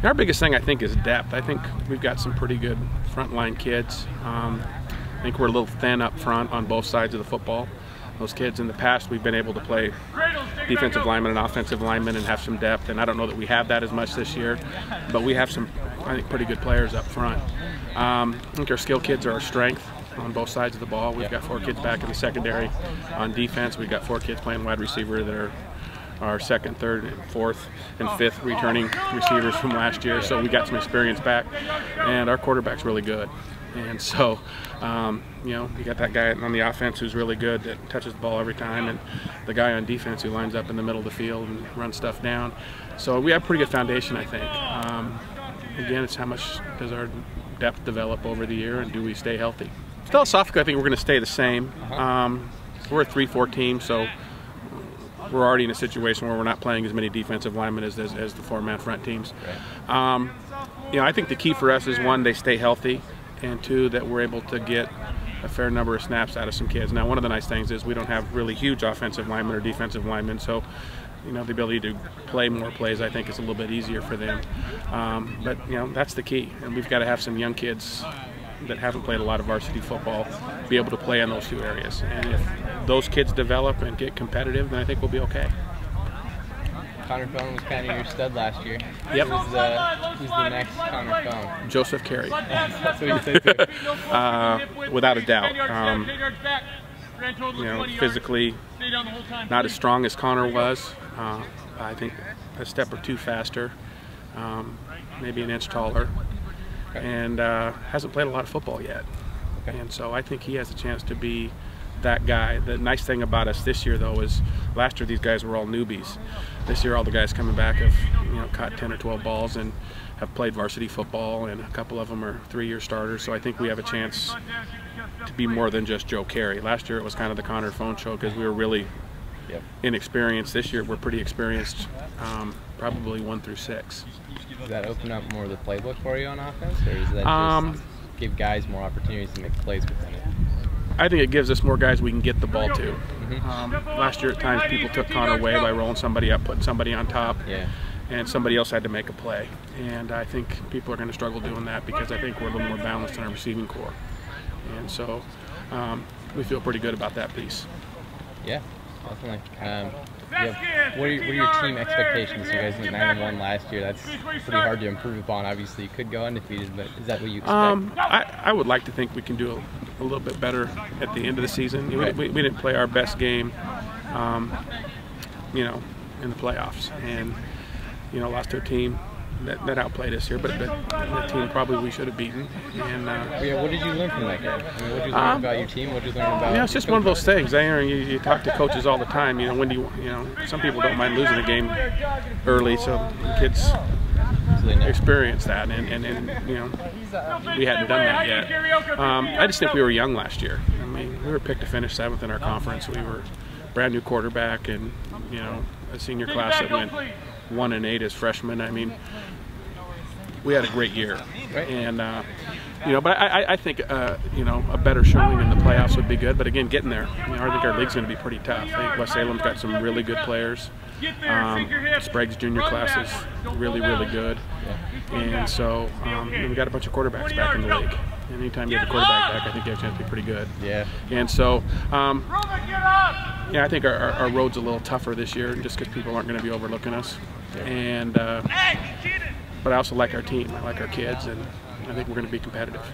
Our biggest thing, I think, is depth. I think we've got some pretty good frontline kids. I think we're a little thin up front on both sides of the football. Those kids in the past, we've been able to play defensive linemen and offensive linemen and have some depth, and I don't know that we have that as much this year, but we have some, I think, pretty good players up front. I think our skill kids are our strength on both sides of the ball. We've got 4 kids back in the secondary on defense. We've got 4 kids playing wide receiver that are our second, third, and fourth, and fifth returning receivers from last year. So we got some experience back, and our quarterback's really good. And so, you know, you got that guy on the offense who's really good that touches the ball every time, and the guy on defense who lines up in the middle of the field and runs stuff down. So we have a pretty good foundation, I think. Again, it's how much does our depth develop over the year, and do we stay healthy? Philosophically, I think we're going to stay the same. We're a 3-4 team, so we're already in a situation where we're not playing as many defensive linemen as the 4-man front teams. You know, I think the key for us is, 1, they stay healthy, and 2, that we're able to get a fair number of snaps out of some kids. Now, one of the nice things is we don't have really huge offensive linemen or defensive linemen, so you know, the ability to play more plays, I think, is a little bit easier for them. But you know, that's the key, and we've got to have some young kids that haven't played a lot of varsity football be able to play in those 2 areas. And if those kids develop and get competitive, then I think we'll be okay. Connor Phone was kind of your stud last year. Yep. Who's the next Connor Phone? Joseph Carey. That's what you said too. Without a doubt. You know, physically not as strong as Connor was. I think a step or 2 faster, maybe an inch taller, and hasn't played a lot of football yet. And so I think he has a chance to be that guy. The nice thing about us this year, though, is last year these guys were all newbies. This year all the guys coming back have, you know, caught 10 or 12 balls and have played varsity football, and a couple of them are 3-year starters. So I think we have a chance to be more than just Joe Carey. Last year it was kind of the Connor Phone show because we were really inexperienced. This year we're pretty experienced, probably 1 through 6. Does that open up more of the playbook for you on offense, or does that just give guys more opportunities to make plays within it? I think it gives us more guys we can get the ball to. Last year at times people took Connor away by rolling somebody up, putting somebody on top, and somebody else had to make a play. And I think people are going to struggle doing that because I think we're a little more balanced in our receiving core. And so we feel pretty good about that piece. Yeah, definitely. What are your team expectations? You guys went 9-1 last year. That's pretty hard to improve upon. Obviously, you could go undefeated, but is that what you expect? I would like to think we can do a little bit better at the end of the season. We didn't play our best game, you know, in the playoffs, and you know, lost to a team that outplayed us here, but the team probably we should have beaten. And what did you learn from that game? I mean, what did you learn about your team? What did you learn about? Yeah, it's just one of those things. You talk to coaches all the time. You know, when do you know? Some people don't mind losing a game early, so kids experience that, and you know, we hadn't done that yet. I just think we were young last year. I mean, we were picked to finish 7th in our conference. We were brand new quarterback, and you know, a senior class that went 1-8 as freshmen. I mean, we had a great year, and you know, but I think you know, a better showing in the playoffs would be good. But again, getting there, you know, I think our league's going to be pretty tough. I think West Salem's got some really good players. Sprague's junior class is really, really good, and so we got a bunch of quarterbacks back in the league. And anytime you have a quarterback back, I think you have a chance to be pretty good. Yeah. And so, yeah, I think our road's a little tougher this year, just because people aren't going to be overlooking us. And but I also like our team. I like our kids, and I think we're going to be competitive.